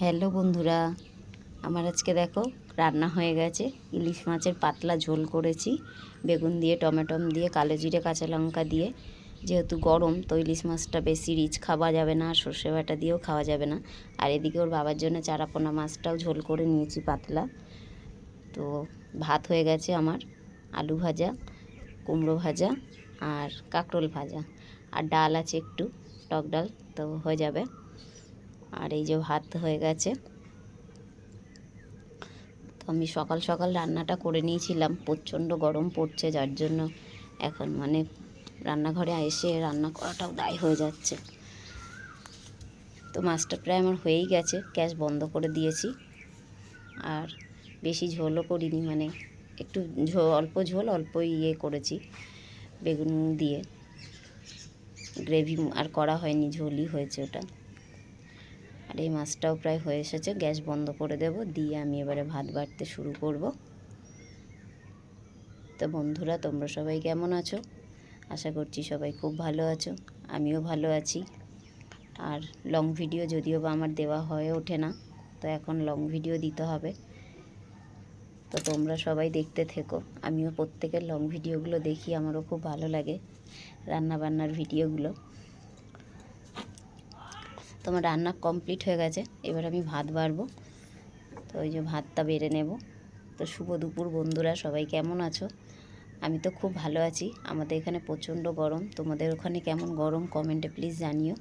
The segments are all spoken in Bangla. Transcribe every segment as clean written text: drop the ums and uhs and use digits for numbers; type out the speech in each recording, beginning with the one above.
হ্যালো বন্ধুরা, আমার আজকে দেখো রান্না হয়ে গেছে। ইলিশ মাছের পাতলা ঝোল করেছি বেগুন দিয়ে, টমেটো দিয়ে, কালো জিরে, কাঁচা লঙ্কা দিয়ে। যেহেতু গরম তো ইলিশ মাছটা বেশি রিচ খাওয়া যাবে না, আর সর্ষে বাটা দিয়েও খাওয়া যাবে না। আর এদিকে ওর বাবার জন্য চারাপোনা মাছটাও ঝোল করে নিয়েছি পাতলা। তো ভাত হয়ে গেছে আমার, আলু ভাজা, কুমড়ো ভাজা আর কাঁকরোল ভাজা, আর ডাল আছে একটু, টক ডাল, তো হয়ে যাবে। আর এই যে ভাত হয়ে গেছে। তো আমি সকাল সকাল রান্নাটা করে নিয়েছিলাম, প্রচণ্ড গরম পড়ছে, যার জন্য এখন রান্নাঘরে এসে রান্না করাটাও দায় হয়ে যাচ্ছে। তো মাছটা প্রায় আমার হয়েই গেছে, গ্যাস বন্ধ করে দিয়েছি। আর বেশি ঝোলও করিনি, একটু অল্প ঝোল, অল্প করেছি বেগুন দিয়ে, গ্রেভি আর করা হয়নি, ঝোলই হয়েছে ওটা। আর এই মাছটাও প্রায় হয়ে এসেছে, গ্যাস বন্ধ করে দেব, দিয়ে আমি এবারে ভাত বাড়তে শুরু করব। তো বন্ধুরা, তোমরা সবাই কেমন আছো? আশা করছি সবাই খুব ভালো আছো, আমিও ভালো আছি। আর লং ভিডিও যদিও বা আমার দেওয়া হয়ে ওঠে না, তো এখন লং ভিডিও দিতে হবে। তো তোমরা সবাই দেখতে থেকো, আমিও প্রত্যেকের লং ভিডিওগুলো দেখি, আমারও খুব ভালো লাগে রান্নাবান্নার ভিডিওগুলো। তোমার রান্না কমপ্লিট হয়ে গেছে, এবার আমি ভাত বাড়বো। তো ওই যে ভাতটা বেড়ে নেব। তো শুভ দুপুর বন্ধুরা, সবাই কেমন আছো? আমি তো খুব ভালো আছি। আমাদের এখানে প্রচণ্ড গরম, তোমাদের ওখানে কেমন গরম কমেন্টে প্লিজ জানিও।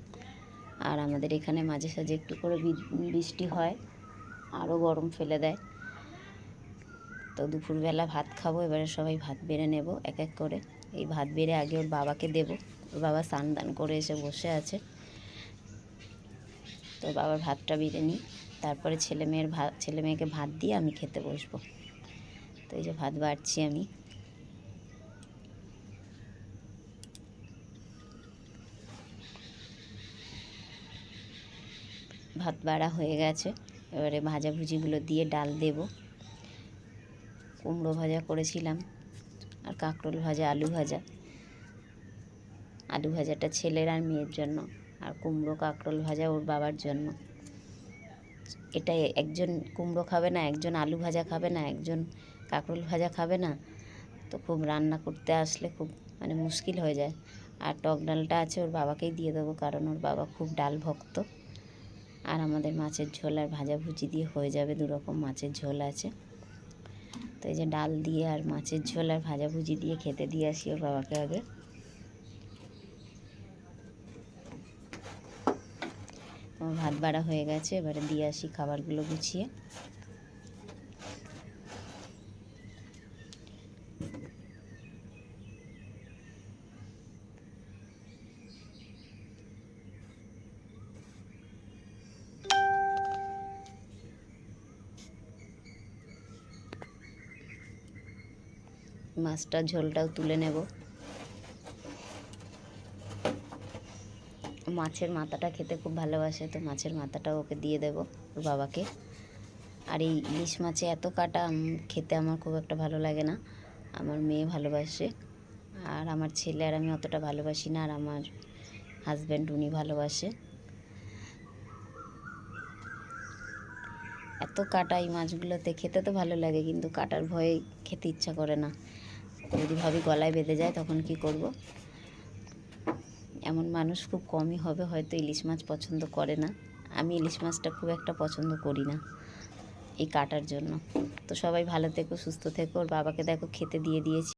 আর আমাদের এখানে মাঝে সাঝে একটু করে বৃষ্টি হয়, আরও গরম ফেলে দেয়। তো দুপুরবেলা ভাত খাবো, এবারে সবাই ভাত বেড়ে নেব এক এক করে। এই ভাত বেড়ে আগে ওর বাবাকে দেব, ওর বাবা স্নান দান করে এসে বসে আছে। তো বাবার ভাতটা বেড়ে নিই, তারপরে ছেলে মেয়েকে ভাত দিয়ে আমি খেতে বসবো। তো এই যে ভাত বাড়ছি আমি। ভাত বাড়া হয়ে গেছে, এবারে ভাজাভুজিগুলো দিয়ে ডাল দেব। কুমড়ো ভাজা করেছিলাম, আর কাঁকরোল ভাজা, আলু ভাজা। আলু ভাজাটা ছেলের আর মেয়ের জন্য, আর কুমড়ো কাঁকরোল ভাজা ওর বাবার জন্য। এটা একজন কুমড়ো খাবে না, একজন আলু ভাজা খাবে না, একজন কাঁকরোল ভাজা খাবে না। তো খুব রান্না করতে আসলে খুব মুশকিল হয়ে যায়। আর টক ডালটা আছে, ওর বাবাকেই দিয়ে দেবো, কারণ ওর বাবা খুব ডাল ভক্ত। আর আমাদের মাছের ঝোল আর ভাজাভুজি দিয়ে হয়ে যাবে, দুরকম মাছের ঝোল আছে। তো এই যে ডাল দিয়ে আর মাছের ঝোল আর ভাজাভুজি দিয়ে খেতে দিয়ে আসি ওর বাবাকে আগে। আমার ভাত বাড়া হয়ে গেছে, এবারে দিয়ে আসি খাবারগুলো গুছিয়ে। মাছটার ঝোলটাও তুলে নেব। মাছের মাথাটা খেতে খুব ভালোবাসে, তো মাছের মাথাটাও ওকে দিয়ে দেব ওর বাবাকে। আর এই ইলিশ মাছে এত কাটা খেতে আমার খুব একটা ভালো লাগে না, আমার মেয়ে ভালোবাসে। আর আমার ছেলে আর আমি অতটা ভালোবাসি না, আর আমার হাজব্যান্ড উনি ভালোবাসে। এত কাটা এই মাছগুলোতে, খেতে তো ভালো লাগে কিন্তু কাটার ভয়ে খেতে ইচ্ছা করে না। যদি ভাবি গলায় বেঁধে যায় তখন কি করব। এমন মানুষ খুব কমই হবে হয়তো ইলিশ মাছ পছন্দ করে না। আমি ইলিশ মাছটা খুব একটা পছন্দ করি না এই কাটার জন্য। তো সবাই ভালো থেকো, সুস্থ থেকো। ওর বাবাকে দেখো খেতে দিয়ে দিয়েছি।